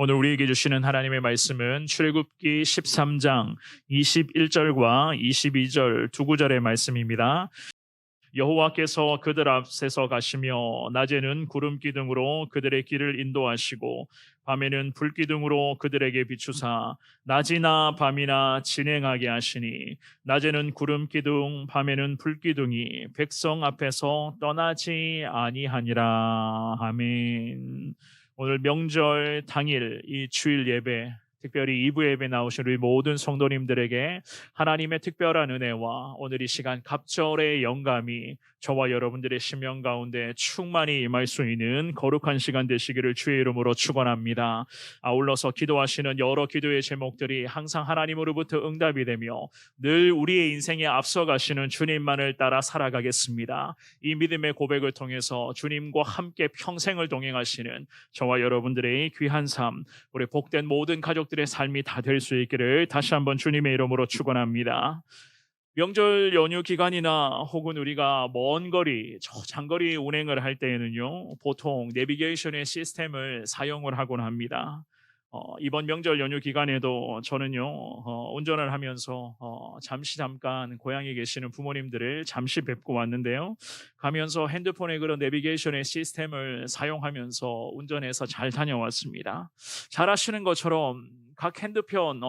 오늘 우리에게 주시는 하나님의 말씀은 출애굽기 13장 21절과 22절 두 구절의 말씀입니다. 여호와께서 그들 앞에서 가시며 낮에는 구름 기둥으로 그들의 길을 인도하시고 밤에는 불 기둥으로 그들에게 비추사 낮이나 밤이나 진행하게 하시니 낮에는 구름 기둥 밤에는 불 기둥이 백성 앞에서 떠나지 아니하니라. 아멘. 오늘 명절 당일 이 주일 예배, 특별히 2부 예배 나오신 우리 모든 성도님들에게 하나님의 특별한 은혜와 오늘 이 시간 갑절의 영감이 저와 여러분들의 심령 가운데 충만히 임할 수 있는 거룩한 시간 되시기를 주의 이름으로 축원합니다. 아울러서 기도하시는 여러 기도의 제목들이 항상 하나님으로부터 응답이 되며 늘 우리의 인생에 앞서가시는 주님만을 따라 살아가겠습니다. 이 믿음의 고백을 통해서 주님과 함께 평생을 동행하시는 저와 여러분들의 귀한 삶, 우리 복된 모든 가족들의 삶이 다 될 수 있기를 다시 한번 주님의 이름으로 축원합니다. 명절 연휴 기간이나 혹은 우리가 먼 거리, 장거리 운행을 할 때에는요, 보통 내비게이션의 시스템을 사용을 하곤 합니다. 이번 명절 연휴 기간에도 저는요, 운전을 하면서 잠깐 고향에 계시는 부모님들을 잠시 뵙고 왔는데요. 가면서 핸드폰의 그런 내비게이션의 시스템을 사용하면서 운전해서 잘 다녀왔습니다. 잘 아시는 것처럼 각 핸드폰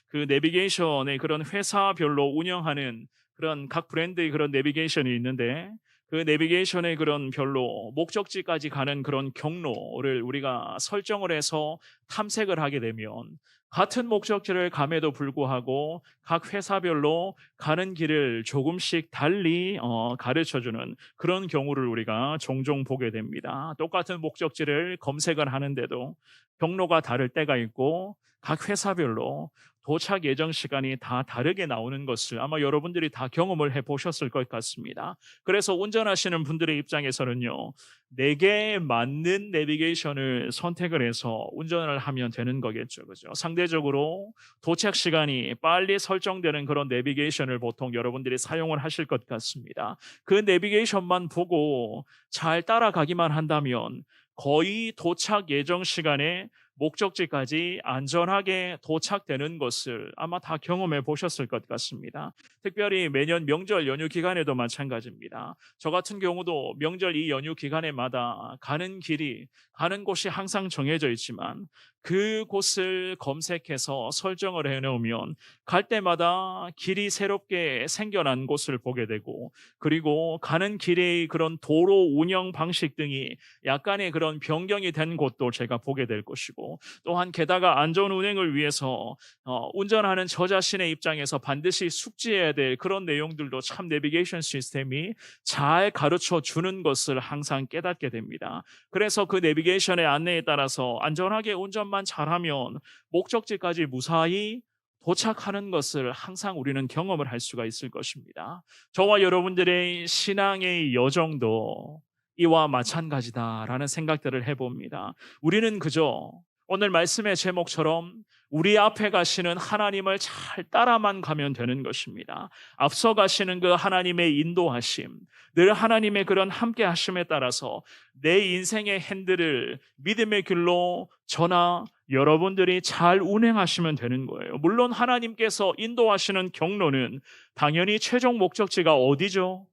그 내비게이션의 그런 회사별로 운영하는 그런 각 브랜드의 그런 내비게이션이 있는데 그 내비게이션의 그런 별로 목적지까지 가는 그런 경로를 우리가 설정을 해서 탐색을 하게 되면 같은 목적지를 감에도 불구하고 각 회사별로 가는 길을 조금씩 달리 가르쳐주는 그런 경우를 우리가 종종 보게 됩니다. 똑같은 목적지를 검색을 하는데도 경로가 다를 때가 있고 각 회사별로 도착 예정 시간이 다 다르게 나오는 것을 아마 여러분들이 다 경험을 해보셨을 것 같습니다. 그래서 운전하시는 분들의 입장에서는요, 내게 맞는 내비게이션을 선택을 해서 운전을 하면 되는 거겠죠. 그죠? 상대적으로 도착 시간이 빨리 설정되는 그런 내비게이션을 보통 여러분들이 사용을 하실 것 같습니다. 그 내비게이션만 보고 잘 따라가기만 한다면 거의 도착 예정 시간에 목적지까지 안전하게 도착되는 것을 아마 다 경험해 보셨을 것 같습니다. 특별히 매년 명절 연휴 기간에도 마찬가지입니다. 저 같은 경우도 명절 이 연휴 기간에마다 가는 곳이 항상 정해져 있지만 그 곳을 검색해서 설정을 해놓으면 갈 때마다 길이 새롭게 생겨난 곳을 보게 되고, 그리고 가는 길의 그런 도로 운영 방식 등이 약간의 그런 변경이 된 곳도 제가 보게 될 것이고, 또한 게다가 안전 운행을 위해서 운전하는 저 자신의 입장에서 반드시 숙지해야 될 그런 내용들도 참 내비게이션 시스템이 잘 가르쳐 주는 것을 항상 깨닫게 됩니다. 그래서 그 내비게이션의 안내에 따라서 안전하게 운전만 잘하면 목적지까지 무사히 도착하는 것을 항상 우리는 경험을 할 수가 있을 것입니다. 저와 여러분들의 신앙의 여정도 이와 마찬가지다라는 생각들을 해봅니다. 우리는 그저 오늘 말씀의 제목처럼 우리 앞에 가시는 하나님을 잘 따라만 가면 되는 것입니다. 앞서 가시는 그 하나님의 인도하심, 늘 하나님의 그런 함께 하심에 따라서 내 인생의 핸들을 믿음의 길로 저나 여러분들이 잘 운행하시면 되는 거예요. 물론 하나님께서 인도하시는 경로는 당연히 최종 목적지가 어디죠?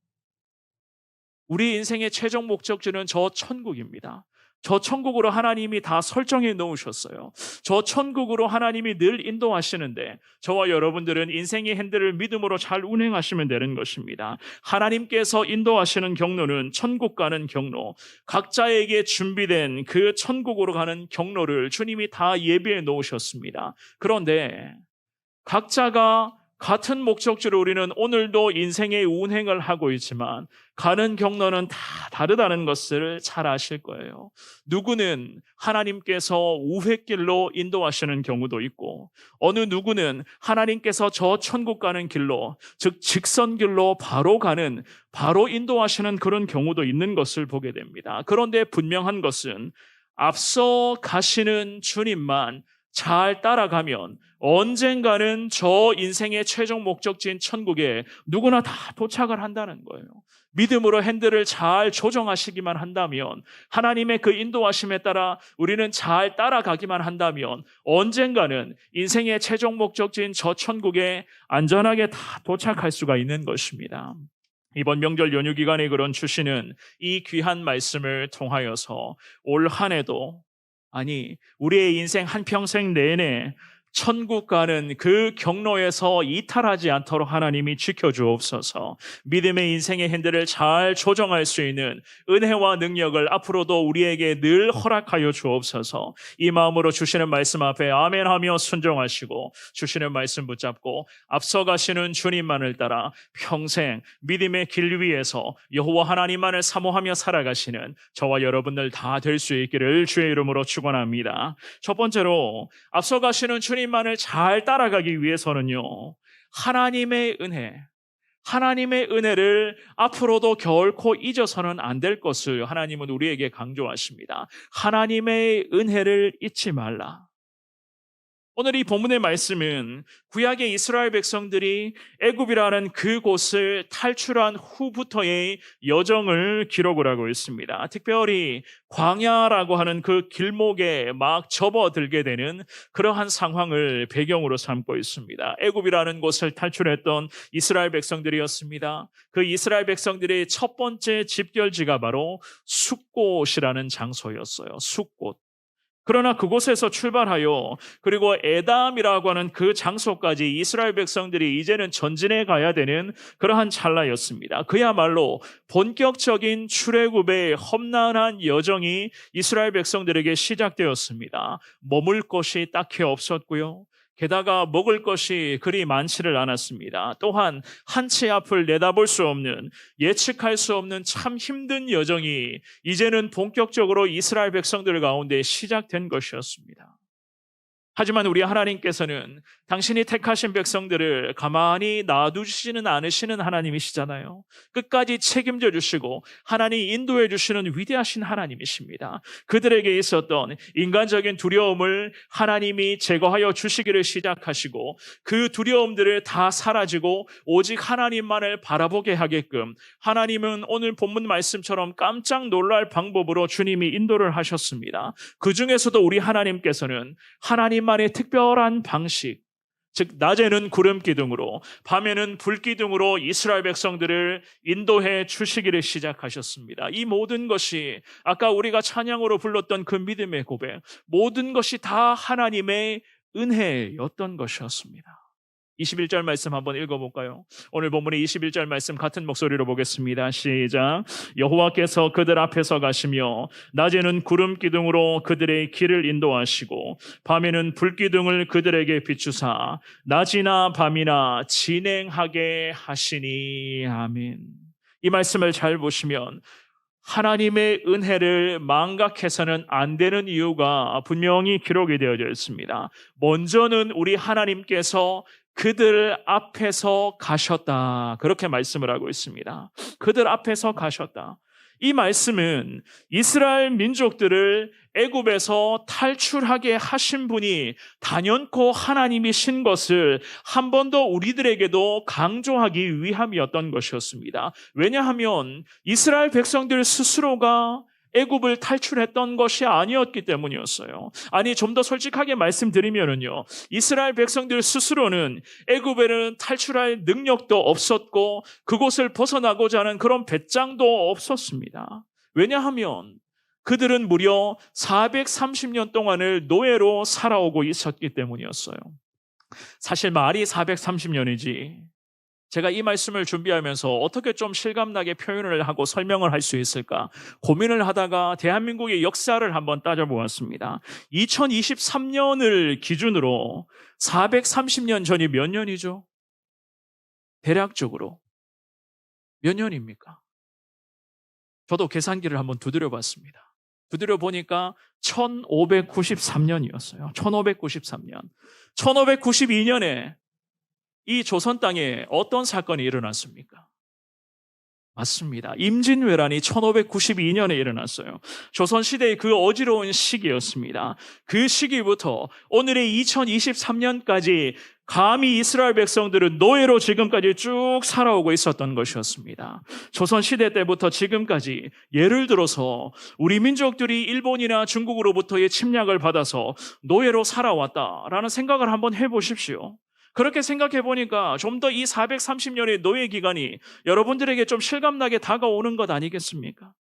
우리 인생의 최종 목적지는 저 천국입니다. 저 천국으로 하나님이 다 설정해 놓으셨어요. 저 천국으로 하나님이 늘 인도하시는데 저와 여러분들은 인생의 핸들을 믿음으로 잘 운행하시면 되는 것입니다. 하나님께서 인도하시는 경로는 천국 가는 경로, 각자에게 준비된 그 천국으로 가는 경로를 주님이 다 예비해 놓으셨습니다. 그런데 각자가 같은 목적지로 우리는 오늘도 인생의 운행을 하고 있지만 가는 경로는 다 다르다는 것을 잘 아실 거예요. 누구는 하나님께서 우회길로 인도하시는 경우도 있고, 어느 누구는 하나님께서 저 천국 가는 길로, 즉 직선길로 바로 인도하시는 그런 경우도 있는 것을 보게 됩니다. 그런데 분명한 것은 앞서 가시는 주님만 잘 따라가면 언젠가는 저 인생의 최종 목적지인 천국에 누구나 다 도착을 한다는 거예요. 믿음으로 핸들을 잘 조정하시기만 한다면, 하나님의 그 인도하심에 따라 우리는 잘 따라가기만 한다면 언젠가는 인생의 최종 목적지인 저 천국에 안전하게 다 도착할 수가 있는 것입니다. 이번 명절 연휴 기간에 그런 주시는 이 귀한 말씀을 통하여서 올 한 해도, 아니 우리의 인생 한평생 내내 천국 가는 그 경로에서 이탈하지 않도록 하나님이 지켜주옵소서. 믿음의 인생의 핸들을 잘 조정할 수 있는 은혜와 능력을 앞으로도 우리에게 늘 허락하여 주옵소서. 이 마음으로 주시는 말씀 앞에 아멘하며 순종하시고 주시는 말씀 붙잡고 앞서가시는 주님만을 따라 평생 믿음의 길 위에서 여호와 하나님만을 사모하며 살아가시는 저와 여러분들 다 될 수 있기를 주의 이름으로 축원합니다. 첫 번째로 앞서가시는 주님만을 잘 따라가기 위해서는요, 하나님의 은혜를 앞으로도 결코 잊어서는 안 될 것을 하나님은 우리에게 강조하십니다. 하나님의 은혜를 잊지 말라. 오늘 이 본문의 말씀은 구약의 이스라엘 백성들이 애굽이라는 그곳을 탈출한 후부터의 여정을 기록을 하고 있습니다. 특별히 광야라고 하는 그 길목에 막 접어들게 되는 그러한 상황을 배경으로 삼고 있습니다. 애굽이라는 곳을 탈출했던 이스라엘 백성들이었습니다. 그 이스라엘 백성들의 첫 번째 집결지가 바로 숫곳이라는 장소였어요. 숫곳. 그러나 그곳에서 출발하여 그리고 에담이라고 하는 그 장소까지 이스라엘 백성들이 이제는 전진해 가야 되는 그러한 찰나였습니다. 그야말로 본격적인 출애굽의 험난한 여정이 이스라엘 백성들에게 시작되었습니다. 머물 곳이 딱히 없었고요. 게다가 먹을 것이 그리 많지를 않았습니다. 또한 한 치 앞을 내다볼 수 없는, 예측할 수 없는 참 힘든 여정이 이제는 본격적으로 이스라엘 백성들 가운데 시작된 것이었습니다. 하지만 우리 하나님께서는 당신이 택하신 백성들을 가만히 놔두시지는 않으시는 하나님이시잖아요. 끝까지 책임져 주시고 하나님 인도해 주시는 위대하신 하나님이십니다. 그들에게 있었던 인간적인 두려움을 하나님이 제거하여 주시기를 시작하시고 그 두려움들을 다 사라지고 오직 하나님만을 바라보게 하게끔 하나님은 오늘 본문 말씀처럼 깜짝 놀랄 방법으로 주님이 인도를 하셨습니다. 그 중에서도 우리 하나님께서는 하나님만의 특별한 방식, 즉 낮에는 구름 기둥으로 밤에는 불 기둥으로 이스라엘 백성들을 인도해 주시기를 시작하셨습니다. 이 모든 것이 아까 우리가 찬양으로 불렀던 그 믿음의 고백, 모든 것이 다 하나님의 은혜였던 것이었습니다. 21절 말씀 한번 읽어볼까요? 오늘 본문의 21절 말씀 같은 목소리로 보겠습니다. 시작. 여호와께서 그들 앞에서 가시며 낮에는 구름 기둥으로 그들의 길을 인도하시고 밤에는 불 기둥을 그들에게 비추사 낮이나 밤이나 진행하게 하시니. 아멘. 이 말씀을 잘 보시면 하나님의 은혜를 망각해서는 안 되는 이유가 분명히 기록이 되어져 있습니다. 먼저는 우리 하나님께서 그들 앞에서 가셨다. 그렇게 말씀을 하고 있습니다. 그들 앞에서 가셨다. 이 말씀은 이스라엘 민족들을 애굽에서 탈출하게 하신 분이 단연코 하나님이신 것을 한 번 더 우리들에게도 강조하기 위함이었던 것이었습니다. 왜냐하면 이스라엘 백성들 스스로가 애굽을 탈출했던 것이 아니었기 때문이었어요. 아니, 좀 더 솔직하게 말씀드리면은요, 이스라엘 백성들 스스로는 애굽에는 탈출할 능력도 없었고 그곳을 벗어나고자 하는 그런 배짱도 없었습니다. 왜냐하면 그들은 무려 430년 동안을 노예로 살아오고 있었기 때문이었어요. 사실 말이 430년이지 제가 이 말씀을 준비하면서 어떻게 좀 실감나게 표현을 하고 설명을 할 수 있을까 고민을 하다가 대한민국의 역사를 한번 따져보았습니다. 2023년을 기준으로 430년 전이 몇 년이죠? 대략적으로 몇 년입니까? 저도 계산기를 한번 두드려 봤습니다. 두드려 보니까 1593년이었어요. 1593년. 1592년에 이 조선 땅에 어떤 사건이 일어났습니까? 맞습니다. 임진왜란이 1592년에 일어났어요. 조선시대의 그 어지러운 시기였습니다. 그 시기부터 오늘의 2023년까지 감히 이스라엘 백성들은 노예로 지금까지 쭉 살아오고 있었던 것이었습니다. 조선시대 때부터 지금까지 예를 들어서 우리 민족들이 일본이나 중국으로부터의 침략을 받아서 노예로 살아왔다라는 생각을 한번 해보십시오. 그렇게 생각해 보니까 좀 더 이 430년의 노예 기간이 여러분들에게 좀 실감나게 다가오는 것 아니겠습니까?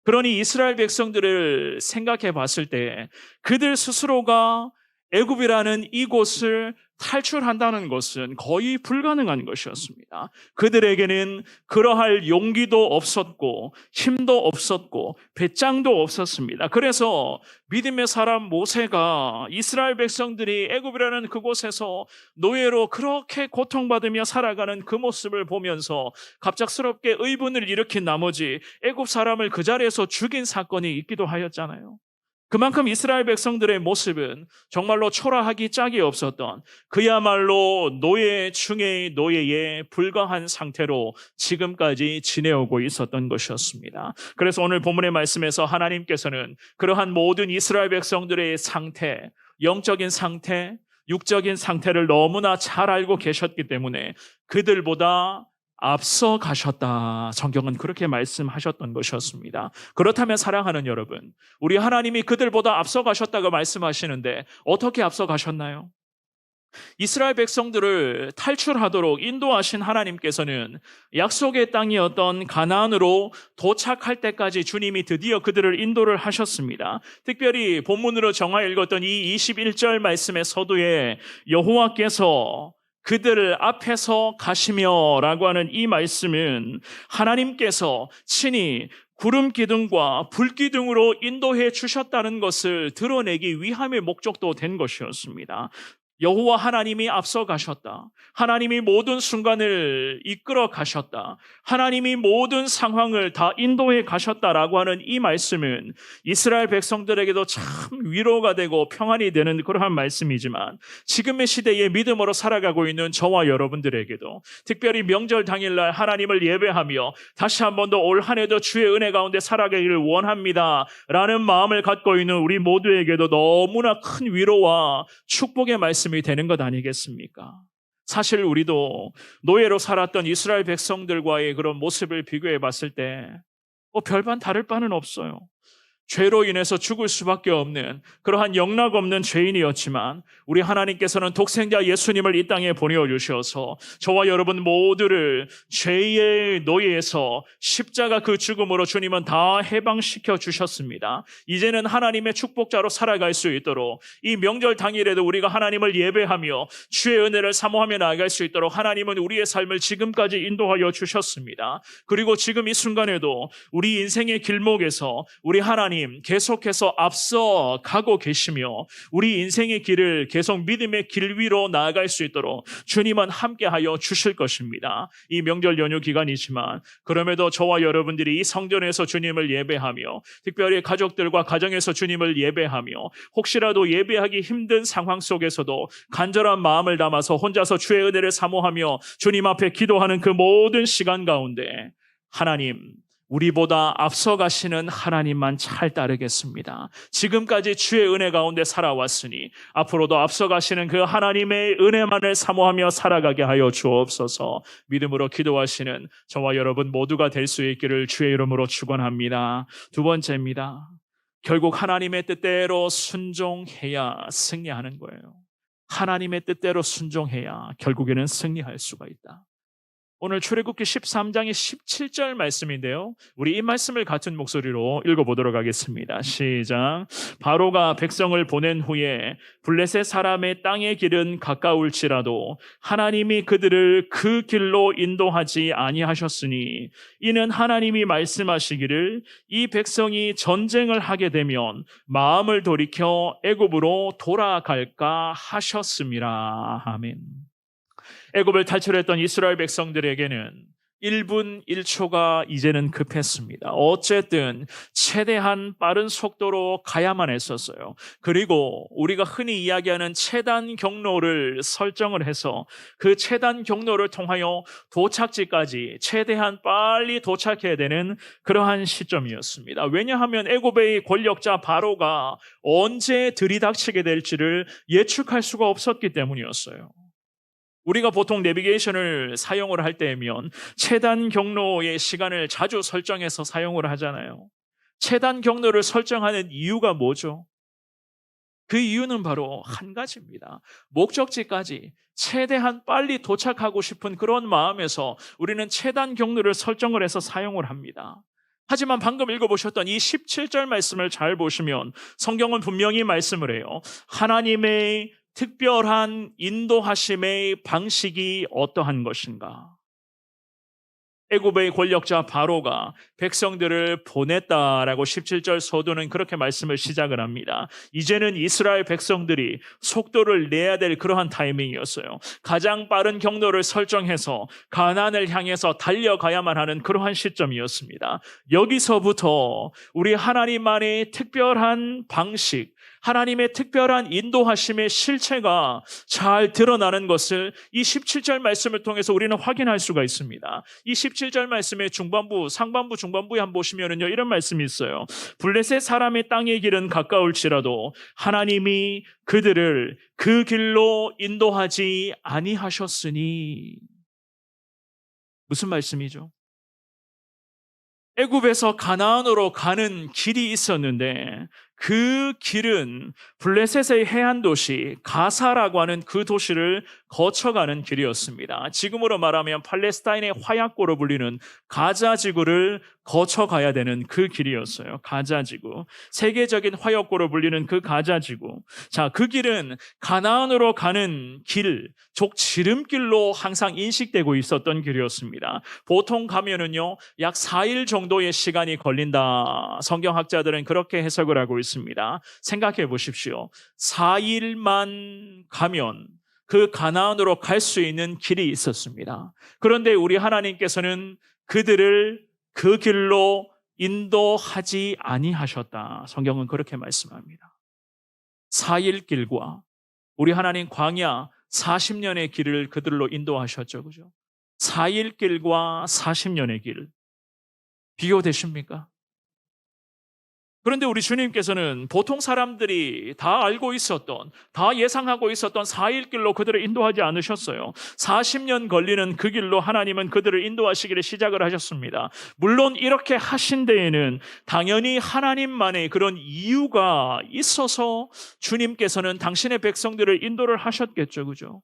그러니 이스라엘 백성들을 생각해 봤을 때 그들 스스로가 애굽이라는 이곳을 탈출한다는 것은 거의 불가능한 것이었습니다. 그들에게는 그러할 용기도 없었고 힘도 없었고 배짱도 없었습니다. 그래서 믿음의 사람 모세가 이스라엘 백성들이 애굽이라는 그곳에서 노예로 그렇게 고통받으며 살아가는 그 모습을 보면서 갑작스럽게 의분을 일으킨 나머지 애굽 사람을 그 자리에서 죽인 사건이 있기도 하였잖아요. 그만큼 이스라엘 백성들의 모습은 정말로 초라하기 짝이 없었던 그야말로 노예 중의 노예에 불과한 상태로 지금까지 지내오고 있었던 것이었습니다. 그래서 오늘 본문의 말씀에서 하나님께서는 그러한 모든 이스라엘 백성들의 상태, 영적인 상태, 육적인 상태를 너무나 잘 알고 계셨기 때문에 그들보다 앞서 가셨다. 성경은 그렇게 말씀하셨던 것이었습니다. 그렇다면 사랑하는 여러분, 우리 하나님이 그들보다 앞서 가셨다고 말씀하시는데 어떻게 앞서 가셨나요? 이스라엘 백성들을 탈출하도록 인도하신 하나님께서는 약속의 땅이었던 가나안으로 도착할 때까지 주님이 드디어 그들을 인도를 하셨습니다. 특별히 본문으로 정하여 읽었던 이 21절 말씀의 서두에 여호와께서 그들을 앞에서 가시며 라고 하는 이 말씀은 하나님께서 친히 구름 기둥과 불 기둥으로 인도해 주셨다는 것을 드러내기 위함의 목적도 된 것이었습니다. 여호와 하나님이 앞서 가셨다. 하나님이 모든 순간을 이끌어 가셨다. 하나님이 모든 상황을 다 인도해 가셨다라고 하는 이 말씀은 이스라엘 백성들에게도 참 위로가 되고 평안이 되는 그러한 말씀이지만 지금의 시대에 믿음으로 살아가고 있는 저와 여러분들에게도 특별히 명절 당일날 하나님을 예배하며 다시 한 번 더 올 한 해도 주의 은혜 가운데 살아가기를 원합니다 라는 마음을 갖고 있는 우리 모두에게도 너무나 큰 위로와 축복의 말씀 이 되는 것 아니겠습니까? 사실 우리도 노예로 살았던 이스라엘 백성들과의 그런 모습을 비교해 봤을 때 별반 다를 바는 없어요. 죄로 인해서 죽을 수밖에 없는 그러한 영락 없는 죄인이었지만 우리 하나님께서는 독생자 예수님을 이 땅에 보내주셔서 저와 여러분 모두를 죄의 노예에서 십자가 그 죽음으로 주님은 다 해방시켜 주셨습니다. 이제는 하나님의 축복자로 살아갈 수 있도록 이 명절 당일에도 우리가 하나님을 예배하며 주의 은혜를 사모하며 나아갈 수 있도록 하나님은 우리의 삶을 지금까지 인도하여 주셨습니다. 그리고 지금 이 순간에도 우리 인생의 길목에서 우리 하나님 계속해서 앞서 가고 계시며 우리 인생의 길을 계속 믿음의 길 위로 나아갈 수 있도록 주님은 함께하여 주실 것입니다. 이 명절 연휴 기간이지만 그럼에도 저와 여러분들이 이 성전에서 주님을 예배하며 특별히 가족들과 가정에서 주님을 예배하며 혹시라도 예배하기 힘든 상황 속에서도 간절한 마음을 담아서 혼자서 주의 은혜를 사모하며 주님 앞에 기도하는 그 모든 시간 가운데 하나님 우리보다 앞서가시는 하나님만 잘 따르겠습니다. 지금까지 주의 은혜 가운데 살아왔으니 앞으로도 앞서가시는 그 하나님의 은혜만을 사모하며 살아가게 하여 주옵소서. 믿음으로 기도하시는 저와 여러분 모두가 될 수 있기를 주의 이름으로 축원합니다. 두 번째입니다. 결국 하나님의 뜻대로 순종해야 승리하는 거예요. 하나님의 뜻대로 순종해야 결국에는 승리할 수가 있다. 오늘 출애굽기 13장의 17절 말씀인데요. 우리 이 말씀을 같은 목소리로 읽어보도록 하겠습니다. 시작. 바로가 백성을 보낸 후에 블레셋 사람의 땅의 길은 가까울지라도 하나님이 그들을 그 길로 인도하지 아니하셨으니 이는 하나님이 말씀하시기를 이 백성이 전쟁을 하게 되면 마음을 돌이켜 애굽으로 돌아갈까 하셨음이라. 아멘. 애굽을 탈출했던 이스라엘 백성들에게는 1분 1초가 이제는 급했습니다. 어쨌든 최대한 빠른 속도로 가야만 했었어요. 그리고 우리가 흔히 이야기하는 최단 경로를 설정을 해서 그 최단 경로를 통하여 도착지까지 최대한 빨리 도착해야 되는 그러한 시점이었습니다. 왜냐하면 애굽의 권력자 바로가 언제 들이닥치게 될지를 예측할 수가 없었기 때문이었어요. 우리가 보통 내비게이션을 사용을 할 때면 최단 경로의 시간을 자주 설정해서 사용을 하잖아요. 최단 경로를 설정하는 이유가 뭐죠? 그 이유는 바로 한 가지입니다. 목적지까지 최대한 빨리 도착하고 싶은 그런 마음에서 우리는 최단 경로를 설정을 해서 사용을 합니다. 하지만 방금 읽어보셨던 이 17절 말씀을 잘 보시면 성경은 분명히 말씀을 해요. 하나님의 특별한 인도하심의 방식이 어떠한 것인가? 애굽의 권력자 바로가 백성들을 보냈다라고 17절 서두는 그렇게 말씀을 시작을 합니다. 이제는 이스라엘 백성들이 속도를 내야 될 그러한 타이밍이었어요. 가장 빠른 경로를 설정해서 가나안을 향해서 달려가야만 하는 그러한 시점이었습니다. 여기서부터 우리 하나님만의 특별한 방식, 하나님의 특별한 인도하심의 실체가 잘 드러나는 것을 이 17절 말씀을 통해서 우리는 확인할 수가 있습니다. 이 17절 말씀의 중반부, 상반부, 중반부에 한번 보시면은요, 이런 말씀이 있어요. 블레셋 사람의 땅의 길은 가까울지라도 하나님이 그들을 그 길로 인도하지 아니하셨으니. 무슨 말씀이죠? 애굽에서 가나안으로 가는 길이 있었는데 그 길은 블레셋의 해안 도시 가사라고 하는 그 도시를 거쳐가는 길이었습니다. 지금으로 말하면 팔레스타인의 화약고로 불리는 가자 지구를 거쳐가야 되는 그 길이었어요. 가자 지구. 세계적인 화약고로 불리는 그 가자 지구. 자, 그 길은 가나안으로 가는 길, 족 지름길로 항상 인식되고 있었던 길이었습니다. 보통 가면은요, 약 4일 정도의 시간이 걸린다. 성경학자들은 그렇게 해석을 하고 있습니다. 생각해 보십시오. 4일만 가면 그 가나안으로 갈 수 있는 길이 있었습니다. 그런데 우리 하나님께서는 그들을 그 길로 인도하지 아니하셨다. 성경은 그렇게 말씀합니다. 4일 길과 우리 하나님 광야 40년의 길을 그들로 인도하셨죠. 그죠? 4일 길과 40년의 길. 비교되십니까? 그런데 우리 주님께서는 보통 사람들이 다 알고 있었던, 다 예상하고 있었던 4일 길로 그들을 인도하지 않으셨어요. 40년 걸리는 그 길로 하나님은 그들을 인도하시기를 시작을 하셨습니다. 물론 이렇게 하신 데에는 당연히 하나님만의 그런 이유가 있어서 주님께서는 당신의 백성들을 인도를 하셨겠죠. 그죠?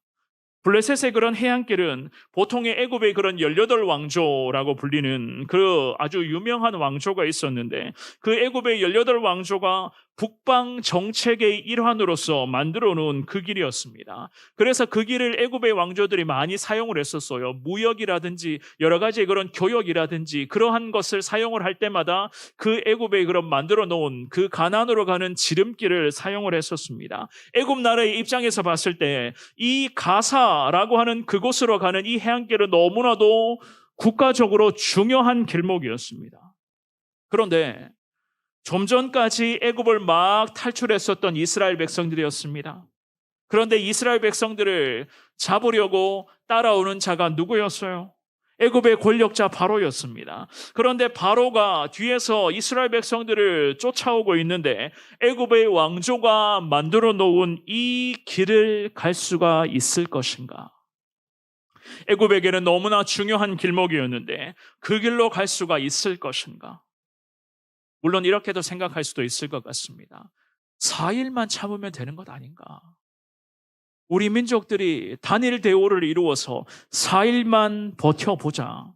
블레셋의 그런 해안길은 보통의 애굽의 그런 18왕조라고 불리는 그 아주 유명한 왕조가 있었는데 그 애굽의 18왕조가 북방 정책의 일환으로서 만들어 놓은 그 길이었습니다. 그래서 그 길을 애굽의 왕조들이 많이 사용을 했었어요. 무역이라든지 여러 가지 그런 교역이라든지 그러한 것을 사용을 할 때마다 그 애굽의 그런 만들어 놓은 그 가나안으로 가는 지름길을 사용을 했었습니다. 애굽 나라의 입장에서 봤을 때 이 가사라고 하는 그곳으로 가는 이 해안길은 너무나도 국가적으로 중요한 길목이었습니다. 그런데 좀 전까지 애굽을 막 탈출했었던 이스라엘 백성들이었습니다. 그런데 이스라엘 백성들을 잡으려고 따라오는 자가 누구였어요? 애굽의 권력자 바로였습니다. 그런데 바로가 뒤에서 이스라엘 백성들을 쫓아오고 있는데 애굽의 왕조가 만들어 놓은 이 길을 갈 수가 있을 것인가? 애굽에게는 너무나 중요한 길목이었는데 그 길로 갈 수가 있을 것인가? 물론 이렇게도 생각할 수도 있을 것 같습니다. 4일만 참으면 되는 것 아닌가? 우리 민족들이 단일 대오를 이루어서 4일만 버텨보자.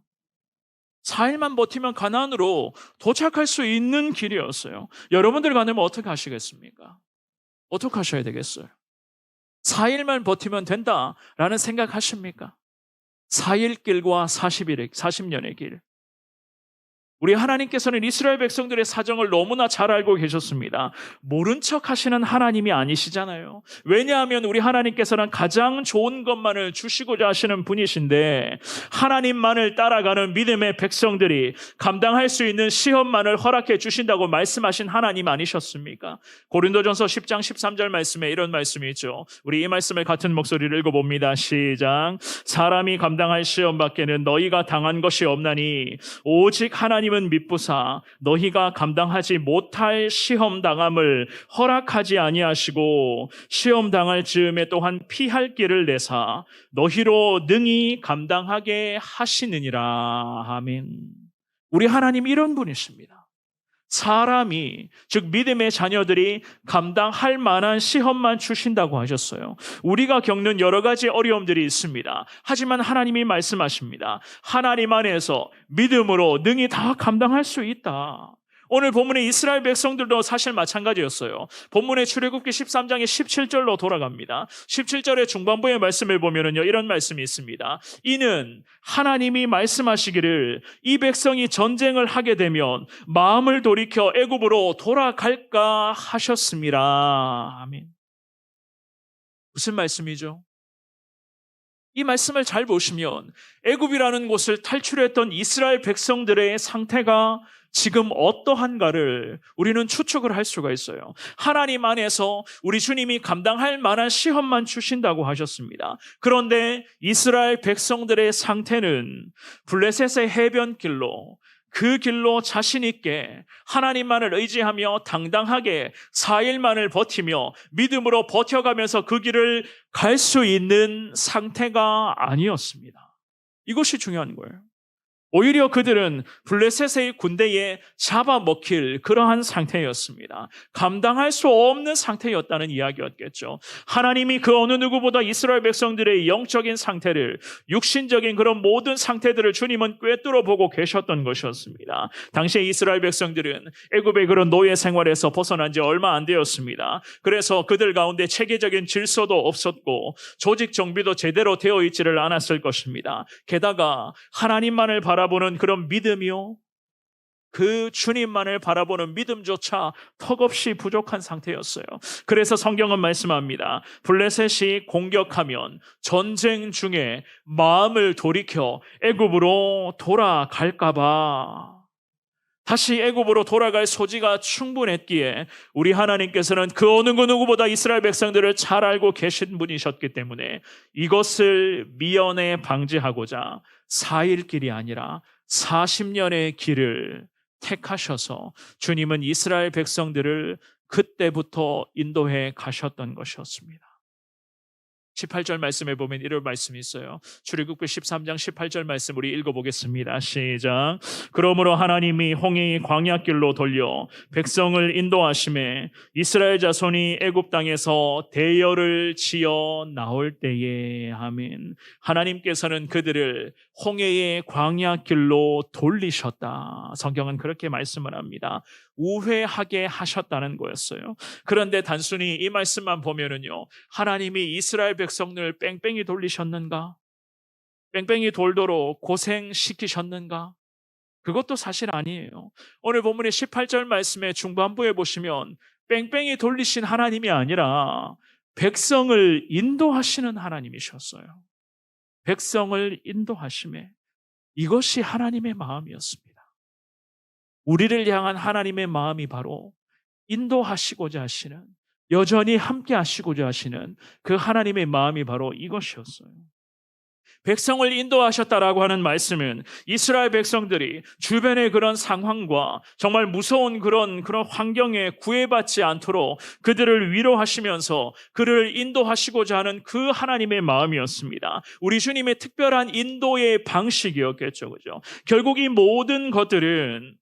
4일만 버티면 가나안으로 도착할 수 있는 길이었어요. 여러분들 가면 어떻게 하시겠습니까? 어떻게 하셔야 되겠어요? 4일만 버티면 된다라는 생각하십니까? 4일 길과 40년의 길. 우리 하나님께서는 이스라엘 백성들의 사정을 너무나 잘 알고 계셨습니다. 모른 척 하시는 하나님이 아니시잖아요. 왜냐하면 우리 하나님께서는 가장 좋은 것만을 주시고자 하시는 분이신데 하나님만을 따라가는 믿음의 백성들이 감당할 수 있는 시험만을 허락해 주신다고 말씀하신 하나님 아니셨습니까? 고린도전서 10장 13절 말씀에 이런 말씀이 있죠. 우리 이 말씀을 같은 목소리를 읽어봅니다. 시작. 사람이 감당할 시험 밖에는 너희가 당한 것이 없나니 오직 하나님 하나님은 미쁘사 너희가 감당하지 못할 시험 당함을 허락하지 아니하시고 시험 당할 즈음에 또한 피할 길을 내사 너희로 능히 감당하게 하시느니라. 아멘. 우리 하나님 이런 분이십니다. 사람이, 즉 믿음의 자녀들이 감당할 만한 시험만 주신다고 하셨어요. 우리가 겪는 여러 가지 어려움들이 있습니다. 하지만 하나님이 말씀하십니다. 하나님 안에서 믿음으로 능히 다 감당할 수 있다. 오늘 본문의 이스라엘 백성들도 사실 마찬가지였어요. 본문의 출애굽기 13장의 17절로 돌아갑니다. 17절의 중반부의 말씀을 보면요, 이런 말씀이 있습니다. 이는 하나님이 말씀하시기를 이 백성이 전쟁을 하게 되면 마음을 돌이켜 애굽으로 돌아갈까 하셨습니다. 아멘. 무슨 말씀이죠? 이 말씀을 잘 보시면 애굽이라는 곳을 탈출했던 이스라엘 백성들의 상태가 지금 어떠한가를 우리는 추측을 할 수가 있어요. 하나님 안에서 우리 주님이 감당할 만한 시험만 주신다고 하셨습니다. 그런데 이스라엘 백성들의 상태는 블레셋의 해변길로, 그 길로 자신 있게 하나님만을 의지하며 당당하게 4일만을 버티며 믿음으로 버텨가면서 그 길을 갈 수 있는 상태가 아니었습니다. 이것이 중요한 거예요. 오히려 그들은 블레셋의 군대에 잡아먹힐 그러한 상태였습니다. 감당할 수 없는 상태였다는 이야기였겠죠. 하나님이 그 어느 누구보다 이스라엘 백성들의 영적인 상태를, 육신적인 그런 모든 상태들을 주님은 꿰뚫어 보고 계셨던 것이었습니다. 당시에 이스라엘 백성들은 애굽의 그런 노예 생활에서 벗어난 지 얼마 안 되었습니다. 그래서 그들 가운데 체계적인 질서도 없었고 조직 정비도 제대로 되어 있지를 않았을 것입니다. 게다가 하나님만을 바라보는 그런 믿음이요, 그 주님만을 바라보는 믿음조차 턱없이 부족한 상태였어요. 그래서 성경은 말씀합니다. 블레셋이 공격하면 전쟁 중에 마음을 돌이켜 애굽으로 돌아갈까 봐, 다시 애굽으로 돌아갈 소지가 충분했기에 우리 하나님께서는 그 어느 누구보다 이스라엘 백성들을 잘 알고 계신 분이셨기 때문에 이것을 미연에 방지하고자 4일 길이 아니라 40년의 길을 택하셔서 주님은 이스라엘 백성들을 그때부터 인도해 가셨던 것이었습니다. 18절 말씀에 보면 이런 말씀이 있어요. 출애굽기 13장 18절 말씀 우리 읽어보겠습니다. 시작. 그러므로 하나님이 홍해의 광야길로 돌려 백성을 인도하심에 이스라엘 자손이 애굽 땅에서 대열을 지어 나올 때에, 아멘. 하나님께서는 그들을 홍해의 광야길로 돌리셨다. 성경은 그렇게 말씀을 합니다. 우회하게 하셨다는 거였어요. 그런데 단순히 이 말씀만 보면은요, 하나님이 이스라엘 백성을 뺑뺑이 돌리셨는가? 뺑뺑이 돌도록 고생시키셨는가? 그것도 사실 아니에요. 오늘 본문의 18절 말씀의 중반부에 보시면 뺑뺑이 돌리신 하나님이 아니라 백성을 인도하시는 하나님이셨어요. 백성을 인도하심에 이것이 하나님의 마음이었습니다. 우리를 향한 하나님의 마음이 바로 인도하시고자 하시는, 여전히 함께 하시고자 하시는 그 하나님의 마음이 바로 이것이었어요. 백성을 인도하셨다라고 하는 말씀은 이스라엘 백성들이 주변의 그런 상황과 정말 무서운 그런 환경에 구애받지 않도록 그들을 위로하시면서 그를 인도하시고자 하는 그 하나님의 마음이었습니다. 우리 주님의 특별한 인도의 방식이었겠죠. 그죠? 결국 이 모든 것들은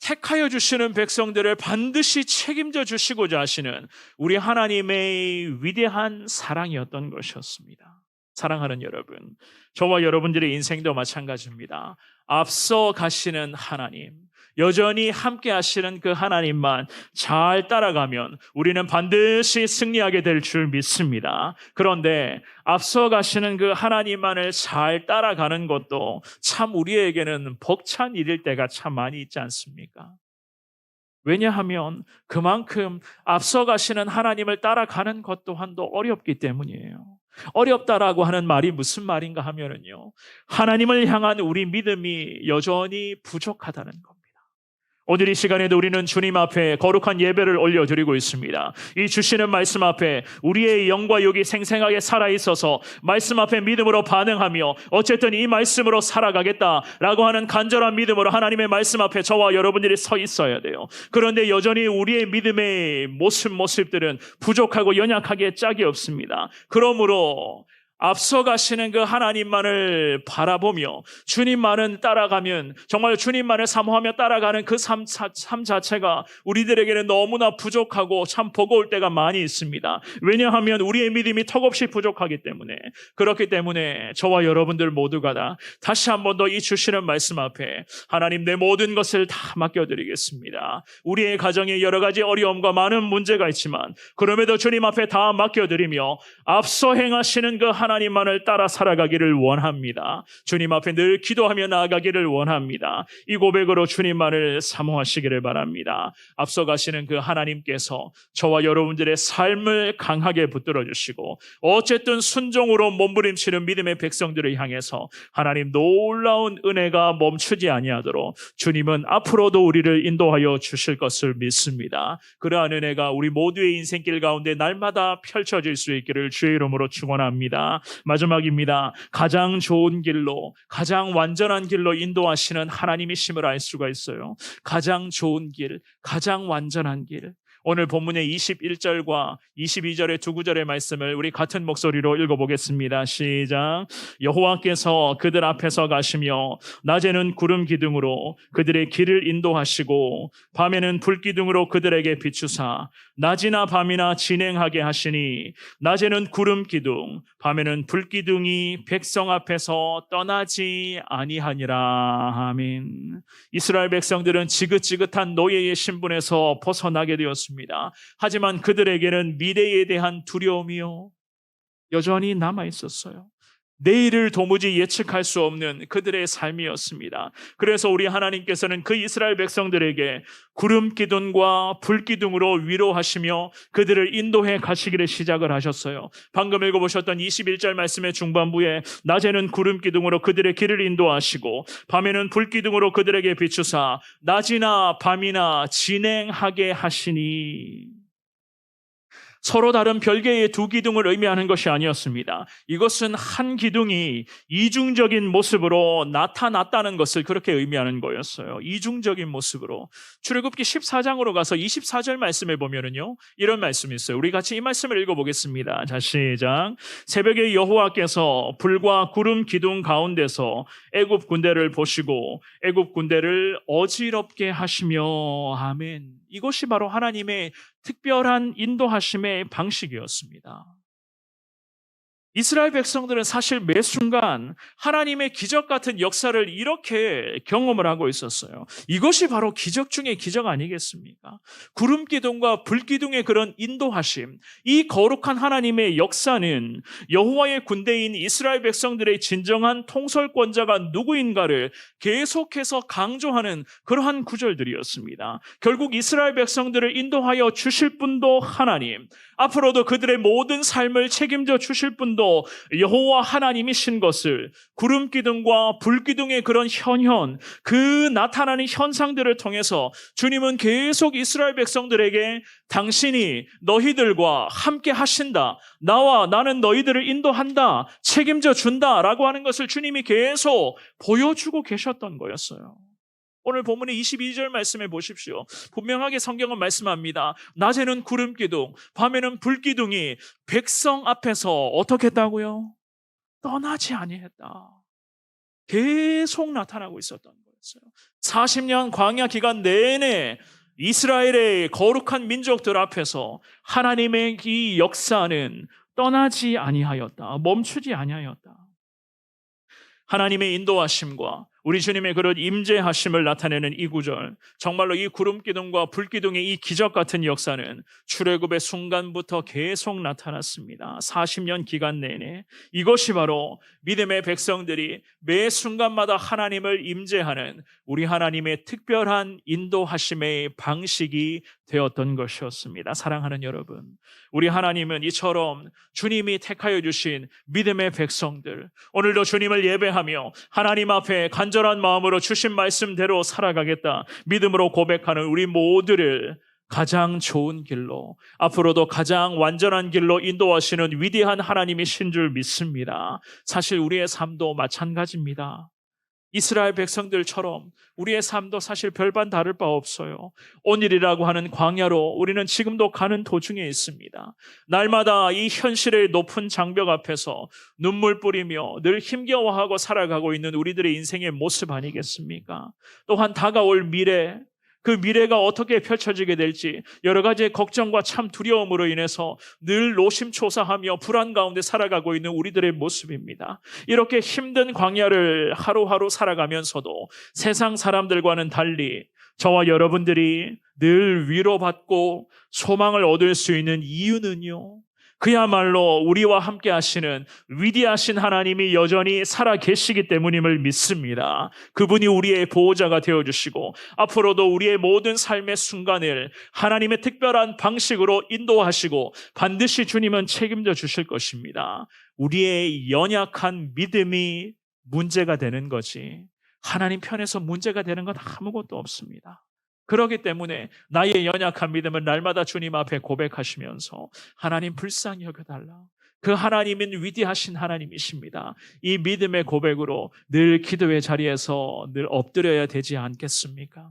택하여 주시는 백성들을 반드시 책임져 주시고자 하시는 우리 하나님의 위대한 사랑이었던 것이었습니다. 사랑하는 여러분, 저와 여러분들의 인생도 마찬가지입니다. 앞서 가시는 하나님, 여전히 함께 하시는 그 하나님만 잘 따라가면 우리는 반드시 승리하게 될 줄 믿습니다. 그런데 앞서 가시는 그 하나님만을 잘 따라가는 것도 참 우리에게는 벅찬 일일 때가 참 많이 있지 않습니까? 왜냐하면 그만큼 앞서 가시는 하나님을 따라가는 것 또한도 어렵기 때문이에요. 어렵다라고 하는 말이 무슨 말인가 하면은요, 하나님을 향한 우리 믿음이 여전히 부족하다는 겁니다. 오늘 이 시간에도 우리는 주님 앞에 거룩한 예배를 올려드리고 있습니다. 이 주시는 말씀 앞에 우리의 영과 육이 생생하게 살아있어서 말씀 앞에 믿음으로 반응하며 어쨌든 이 말씀으로 살아가겠다라고 하는 간절한 믿음으로 하나님의 말씀 앞에 저와 여러분들이 서 있어야 돼요. 그런데 여전히 우리의 믿음의 모습들은 부족하고 연약하기에 짝이 없습니다. 그러므로 앞서가시는 그 하나님만을 바라보며 주님만을 따라가면, 정말 주님만을 사모하며 따라가는 그 삶 자체가 우리들에게는 너무나 부족하고 참 버거울 때가 많이 있습니다. 왜냐하면 우리의 믿음이 턱없이 부족하기 때문에. 그렇기 때문에 저와 여러분들 모두가 다 다시 한 번 더 이 주시는 말씀 앞에 하나님, 내 모든 것을 다 맡겨드리겠습니다. 우리의 가정에 여러 가지 어려움과 많은 문제가 있지만 그럼에도 주님 앞에 다 맡겨드리며 앞서 행하시는 그 하나님만을 따라 살아가기를 원합니다. 주님 앞에 늘 기도하며 나아가기를 원합니다. 이 고백으로 주님만을 사모하시기를 바랍니다. 앞서가시는 그 하나님께서 저와 여러분들의 삶을 강하게 붙들어 주시고 어쨌든 순종으로 몸부림치는 믿음의 백성들을 향해서 하나님 놀라운 은혜가 멈추지 아니하도록 주님은 앞으로도 우리를 인도하여 주실 것을 믿습니다. 그러한 은혜가 우리 모두의 인생길 가운데 날마다 펼쳐질 수 있기를 주의 이름으로 축원합니다. 마지막입니다. 가장 좋은 길로, 가장 완전한 길로 인도하시는 하나님이심을 알 수가 있어요. 가장 좋은 길, 가장 완전한 길. 오늘 본문의 21절과 22절의 두 구절의 말씀을 우리 같은 목소리로 읽어보겠습니다. 시작. 여호와께서 그들 앞에서 가시며 낮에는 구름 기둥으로 그들의 길을 인도하시고 밤에는 불 기둥으로 그들에게 비추사 낮이나 밤이나 진행하게 하시니 낮에는 구름 기둥 밤에는 불 기둥이 백성 앞에서 떠나지 아니하니라. 아멘. 이스라엘 백성들은 지긋지긋한 노예의 신분에서 벗어나게 되었습니다. 하지만 그들에게는 미래에 대한 두려움이요 여전히 남아 있었어요. 내일을 도무지 예측할 수 없는 그들의 삶이었습니다. 그래서 우리 하나님께서는 그 이스라엘 백성들에게 구름 기둥과 불 기둥으로 위로하시며 그들을 인도해 가시기를 시작을 하셨어요. 방금 읽어보셨던 21절 말씀의 중반부에 낮에는 구름 기둥으로 그들의 길을 인도하시고 밤에는 불 기둥으로 그들에게 비추사 낮이나 밤이나 진행하게 하시니, 서로 다른 별개의 두 기둥을 의미하는 것이 아니었습니다. 이것은 한 기둥이 이중적인 모습으로 나타났다는 것을 그렇게 의미하는 거였어요. 이중적인 모습으로. 출애굽기 14장으로 가서 24절 말씀에 보면은요, 이런 말씀이 있어요. 우리 같이 이 말씀을 읽어보겠습니다. 자, 시작. 새벽에 여호와께서 불과 구름 기둥 가운데서 애굽 군대를 보시고 애굽 군대를 어지럽게 하시며. 아멘. 이것이 바로 하나님의 특별한 인도하심의 방식이었습니다. 이스라엘 백성들은 사실 매 순간 하나님의 기적 같은 역사를 이렇게 경험을 하고 있었어요. 이것이 바로 기적 중의 기적 아니겠습니까? 구름 기둥과 불 기둥의 그런 인도하심, 이 거룩한 하나님의 역사는 여호와의 군대인 이스라엘 백성들의 진정한 통솔권자가 누구인가를 계속해서 강조하는 그러한 구절들이었습니다. 결국 이스라엘 백성들을 인도하여 주실 분도 하나님, 앞으로도 그들의 모든 삶을 책임져 주실 분도 여호와 하나님이신 것을 구름 기둥과 불 기둥의 그런 그 나타나는 현상들을 통해서 주님은 계속 이스라엘 백성들에게 당신이 너희들과 함께 하신다, 나는 너희들을 인도한다, 책임져 준다라고 하는 것을 주님이 계속 보여주고 계셨던 거였어요. 오늘 본문의 22절 말씀해 보십시오. 분명하게 성경은 말씀합니다. 낮에는 구름 기둥, 밤에는 불 기둥이 백성 앞에서 어떻게 했다고요? 떠나지 아니했다. 계속 나타나고 있었던 거였어요. 40년 광야 기간 내내 이스라엘의 거룩한 민족들 앞에서 하나님의 이 역사는 떠나지 아니하였다. 멈추지 아니하였다. 하나님의 인도하심과 우리 주님의 그런 임재하심을 나타내는 이 구절, 정말로 이 구름 기둥과 불 기둥의 이 기적 같은 역사는 출애굽의 순간부터 계속 나타났습니다. 40년 기간 내내. 이것이 바로 믿음의 백성들이 매 순간마다 하나님을 임재하는 우리 하나님의 특별한 인도하심의 방식이 되었던 것이었습니다. 사랑하는 여러분, 우리 하나님은 이처럼 주님이 택하여 주신 믿음의 백성들, 오늘도 주님을 예배하며 하나님 앞에 간절한 마음으로 주신 말씀대로 살아가겠다 믿음으로 고백하는 우리 모두를 가장 좋은 길로, 앞으로도 가장 완전한 길로 인도하시는 위대한 하나님이신 줄 믿습니다. 사실 우리의 삶도 마찬가지입니다. 이스라엘 백성들처럼 우리의 삶도 사실 별반 다를 바 없어요. 오늘이라고 하는 광야로 우리는 지금도 가는 도중에 있습니다. 날마다 이 현실의 높은 장벽 앞에서 눈물 뿌리며 늘 힘겨워하고 살아가고 있는 우리들의 인생의 모습 아니겠습니까? 또한 다가올 미래, 그 미래가 어떻게 펼쳐지게 될지 여러 가지의 걱정과 참 두려움으로 인해서 늘 노심초사하며 불안 가운데 살아가고 있는 우리들의 모습입니다. 이렇게 힘든 광야를 하루하루 살아가면서도 세상 사람들과는 달리 저와 여러분들이 늘 위로받고 소망을 얻을 수 있는 이유는요, 그야말로 우리와 함께 하시는 위대하신 하나님이 여전히 살아 계시기 때문임을 믿습니다. 그분이 우리의 보호자가 되어주시고 앞으로도 우리의 모든 삶의 순간을 하나님의 특별한 방식으로 인도하시고 반드시 주님은 책임져 주실 것입니다. 우리의 연약한 믿음이 문제가 되는 거지 하나님 편에서 문제가 되는 건 아무것도 없습니다. 그렇기 때문에 나의 연약한 믿음을 날마다 주님 앞에 고백하시면서 하나님 불쌍히 여겨달라. 그 하나님은 위대하신 하나님이십니다. 이 믿음의 고백으로 늘 기도의 자리에서 늘 엎드려야 되지 않겠습니까?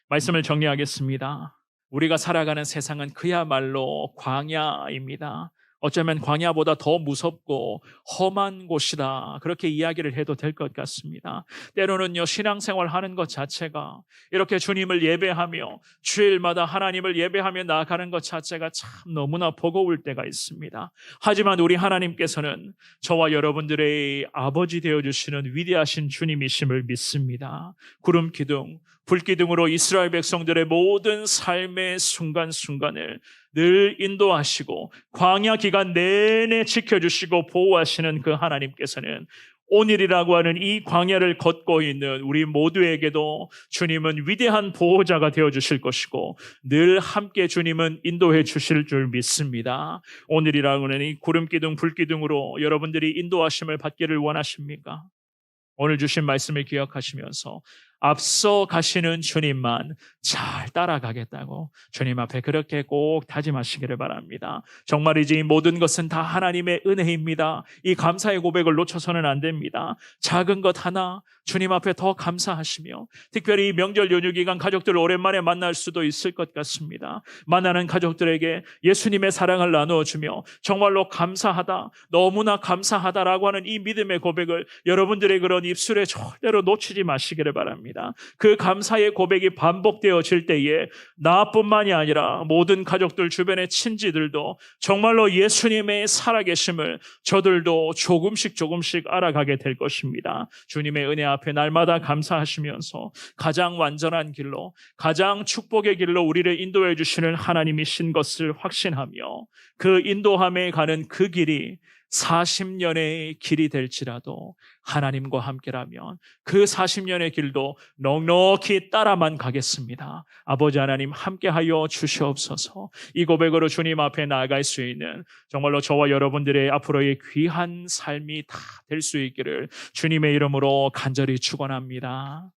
말씀을 정리하겠습니다. 우리가 살아가는 세상은 그야말로 광야입니다. 어쩌면 광야보다 더 무섭고 험한 곳이다, 그렇게 이야기를 해도 될 것 같습니다. 때로는요, 신앙생활 하는 것 자체가 이렇게 주님을 예배하며 주일마다 하나님을 예배하며 나아가는 것 자체가 참 너무나 버거울 때가 있습니다. 하지만 우리 하나님께서는 저와 여러분들의 아버지 되어주시는 위대하신 주님이심을 믿습니다. 구름 기둥, 불 기둥으로 이스라엘 백성들의 모든 삶의 순간순간을 늘 인도하시고 광야 기간 내내 지켜주시고 보호하시는 그 하나님께서는 오늘이라고 하는 이 광야를 걷고 있는 우리 모두에게도 주님은 위대한 보호자가 되어주실 것이고 늘 함께 주님은 인도해 주실 줄 믿습니다. 오늘이라고 하는 이 구름기둥 불기둥으로 여러분들이 인도하심을 받기를 원하십니까? 오늘 주신 말씀을 기억하시면서 앞서 가시는 주님만 잘 따라가겠다고 주님 앞에 그렇게 꼭 다짐하시기를 바랍니다. 정말이지 이 모든 것은 다 하나님의 은혜입니다. 이 감사의 고백을 놓쳐서는 안 됩니다. 작은 것 하나 주님 앞에 더 감사하시며, 특별히 이 명절 연휴 기간 가족들을 오랜만에 만날 수도 있을 것 같습니다. 만나는 가족들에게 예수님의 사랑을 나누어주며 정말로 감사하다, 너무나 감사하다라고 하는 이 믿음의 고백을 여러분들의 그런 입술에 절대로 놓치지 마시기를 바랍니다. 그 감사의 고백이 반복되어질 때에 나뿐만이 아니라 모든 가족들, 주변의 친지들도 정말로 예수님의 살아계심을 저들도 조금씩 알아가게 될 것입니다. 주님의 은혜 앞에 날마다 감사하시면서 가장 완전한 길로, 가장 축복의 길로 우리를 인도해 주시는 하나님이신 것을 확신하며 그 인도함에 가는 그 길이 40년의 길이 될지라도 하나님과 함께라면 그 40년의 길도 넉넉히 따라만 가겠습니다. 아버지 하나님 함께하여 주시옵소서. 이 고백으로 주님 앞에 나아갈 수 있는 정말로 저와 여러분들의 앞으로의 귀한 삶이 다 될 수 있기를 주님의 이름으로 간절히 축원합니다.